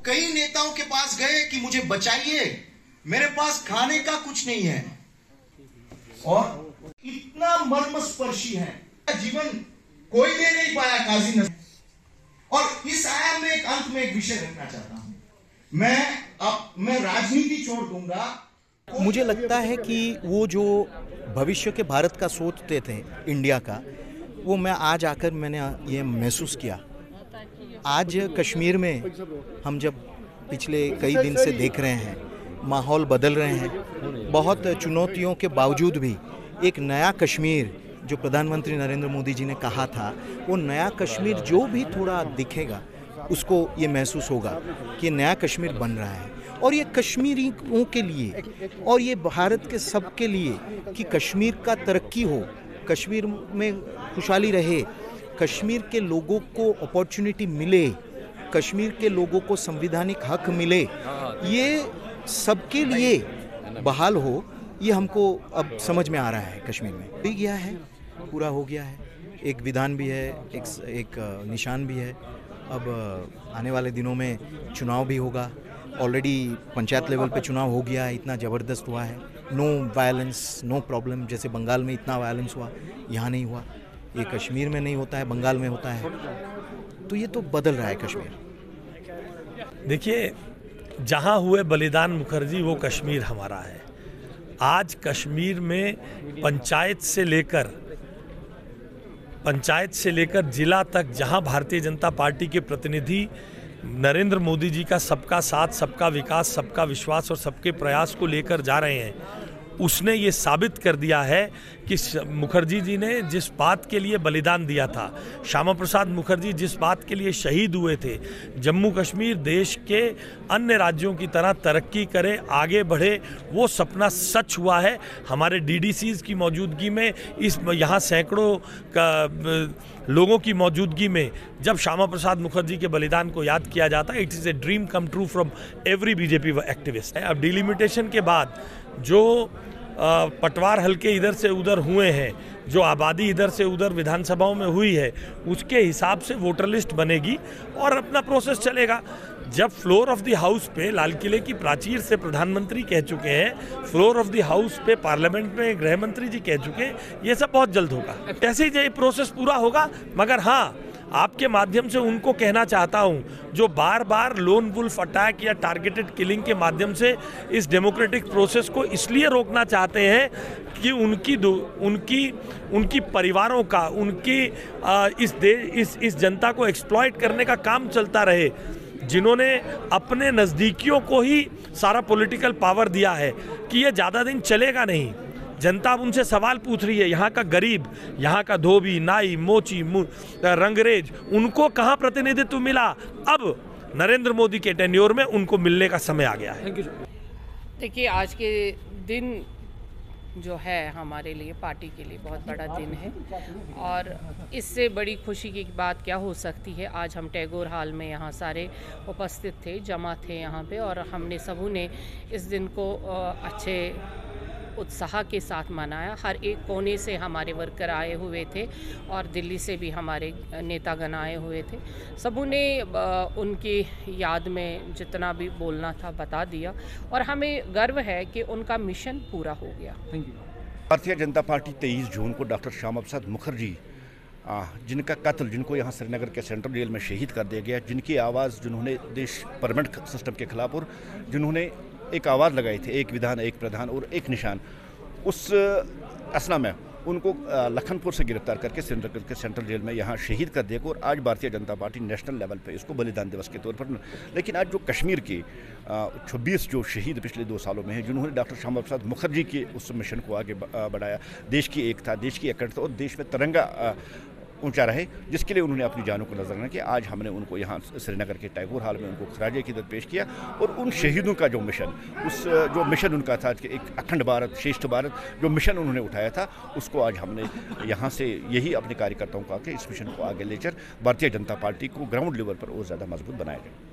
कई नेताओं के पास गए कि मुझे बचाइए, मेरे पास खाने का कुछ नहीं है, और इतना मर्मस्पर्शी है जीवन कोई दे नहीं पाया काजी नजर। और इस आयाम में एक अंत में एक विषय रखना चाहता हूं, मैं राजनीति छोड़ दूंगा। मुझे लगता है कि वो जो भविष्य के भारत का सोचते थे, इंडिया का, वो मैं आज आकर मैंने ये महसूस किया। आज कश्मीर में हम जब पिछले कई दिन से देख रहे हैं, माहौल बदल रहे हैं, बहुत चुनौतियों के बावजूद भी एक नया कश्मीर जो प्रधानमंत्री नरेंद्र मोदी जी ने कहा था, वो नया कश्मीर जो भी थोड़ा दिखेगा उसको ये महसूस होगा कि नया कश्मीर बन रहा है। और ये कश्मीरियों के लिए और ये भारत के सब के लिए कि कश्मीर का तरक्की हो, कश्मीर में खुशहाली रहे, कश्मीर के लोगों को अपॉर्चुनिटी मिले, कश्मीर के लोगों को संवैधानिक हक मिले, ये सबके लिए बहाल हो, ये हमको अब समझ में आ रहा है। कश्मीर में हो गया है, पूरा हो गया है, एक विधान भी है, एक निशान भी है। अब आने वाले दिनों में चुनाव भी होगा। ऑलरेडी पंचायत लेवल पे चुनाव हो गया है, इतना ज़बरदस्त हुआ है, नो वायलेंस, नो प्रॉब्लम। जैसे बंगाल में इतना वायलेंस हुआ, यहाँ नहीं हुआ। ये कश्मीर में नहीं होता है, बंगाल में होता है। तो ये तो बदल रहा है कश्मीर। देखिए, जहाँ हुए बलिदान मुखर्जी वो कश्मीर हमारा है। आज कश्मीर में पंचायत से लेकर जिला तक जहां भारतीय जनता पार्टी के प्रतिनिधि नरेंद्र मोदी जी का सबका साथ, सबका विकास, सबका विश्वास और सबके प्रयास को लेकर जा रहे हैं, उसने ये साबित कर दिया है कि मुखर्जी जी ने जिस बात के लिए बलिदान दिया था, श्यामा प्रसाद मुखर्जी जिस बात के लिए शहीद हुए थे, जम्मू कश्मीर देश के अन्य राज्यों की तरह तरक्की करे, आगे बढ़े, वो सपना सच हुआ है। हमारे डीडीसीज़ की मौजूदगी में, यहाँ सैकड़ों लोगों की मौजूदगी में जब श्यामा प्रसाद मुखर्जी के बलिदान को याद किया जाता है, it is a dream come true from every BJP activist. अब डिलिमिटेशन के बाद जो पटवार हल्के इधर से उधर हुए हैं, जो आबादी इधर से उधर विधानसभाओं में हुई है, उसके हिसाब से वोटर लिस्ट बनेगी और अपना प्रोसेस चलेगा। जब फ्लोर ऑफ द हाउस पे लाल किले की प्राचीर से प्रधानमंत्री कह चुके हैं, फ्लोर ऑफ द हाउस पे पार्लियामेंट में गृह मंत्री जी कह चुके हैं, ये सब बहुत जल्द होगा। ऐसे ही ये प्रोसेस पूरा होगा। मगर हाँ, आपके माध्यम से उनको कहना चाहता हूं जो बार बार लोन वुल्फ अटैक या टारगेटेड किलिंग के माध्यम से इस डेमोक्रेटिक प्रोसेस को इसलिए रोकना चाहते हैं कि उनकी परिवारों का, इस जनता को एक्सप्लॉइट करने का काम चलता रहे, जिन्होंने अपने नज़दीकियों को ही सारा पॉलिटिकल पावर दिया है कि ये ज़्यादा दिन चलेगा नहीं। जनता अब उनसे सवाल पूछ रही है, यहाँ का गरीब, यहाँ का धोबी, नाई, मोची, रंगरेज, उनको कहाँ प्रतिनिधित्व मिला? अब नरेंद्र मोदी के टेन्योर में उनको मिलने का समय आ गया है। देखिए, आज के दिन जो है हमारे लिए, पार्टी के लिए बहुत बड़ा दिन है, और इससे बड़ी खुशी की बात क्या हो सकती है। आज हम टैगोर हॉल में यहाँ सारे उपस्थित थे, जमा थे यहाँ पे, और हमने सबों ने इस दिन को अच्छे उत्साह के साथ मनाया। हर एक कोने से हमारे वर्कर आए हुए थे और दिल्ली से भी हमारे नेतागण आए हुए थे। सबों ने उनकी याद में जितना भी बोलना था बता दिया, और हमें गर्व है कि उनका मिशन पूरा हो गया। भारतीय जनता पार्टी 23 जून को डॉक्टर श्यामा प्रसाद मुखर्जी, जिनका कत्ल, जिनको यहाँ श्रीनगर के सेंट्रल जेल में शहीद कर दिया गया, जिनकी आवाज़, जिन्होंने देश परमानेंट सिस्टम के खिलाफ, और जिन्होंने एक आवाज़ लगाई थी, एक विधान, एक प्रधान और एक निशान, उस असना में उनको लखनपुर से गिरफ्तार करके श्रीनगर के सेंट्रल जेल में यहाँ शहीद कर दिया। और आज Bharatiya Janata party national level पे इसको बलिदान दिवस के तौर पर, लेकिन आज जो कश्मीर के 26 जो शहीद पिछले 2 सालों में हैं, जिन्होंने डॉक्टर श्यामा प्रसाद मुखर्जी के उस मिशन को आगे बढ़ाया, देश की एकता, देश की अखंडता और देश में तिरंगा ऊंचा रहे, जिसके लिए उन्होंने अपनी जानों को नजर रखा, आज हमने उनको यहाँ श्रीनगर के टैगोर हॉल में उनको खराज अकीदत पेश किया। और उन शहीदों का जो मिशन उनका था कि एक अखंड भारत, श्रेष्ठ भारत, जो मिशन उन्होंने उठाया था, उसको आज हमने यहाँ से यही अपने कार्यकर्ताओं को आके इस मिशन को आगे लेकर भारतीय जनता पार्टी को ग्राउंड लेवल पर और ज़्यादा मजबूत बनाया जाए।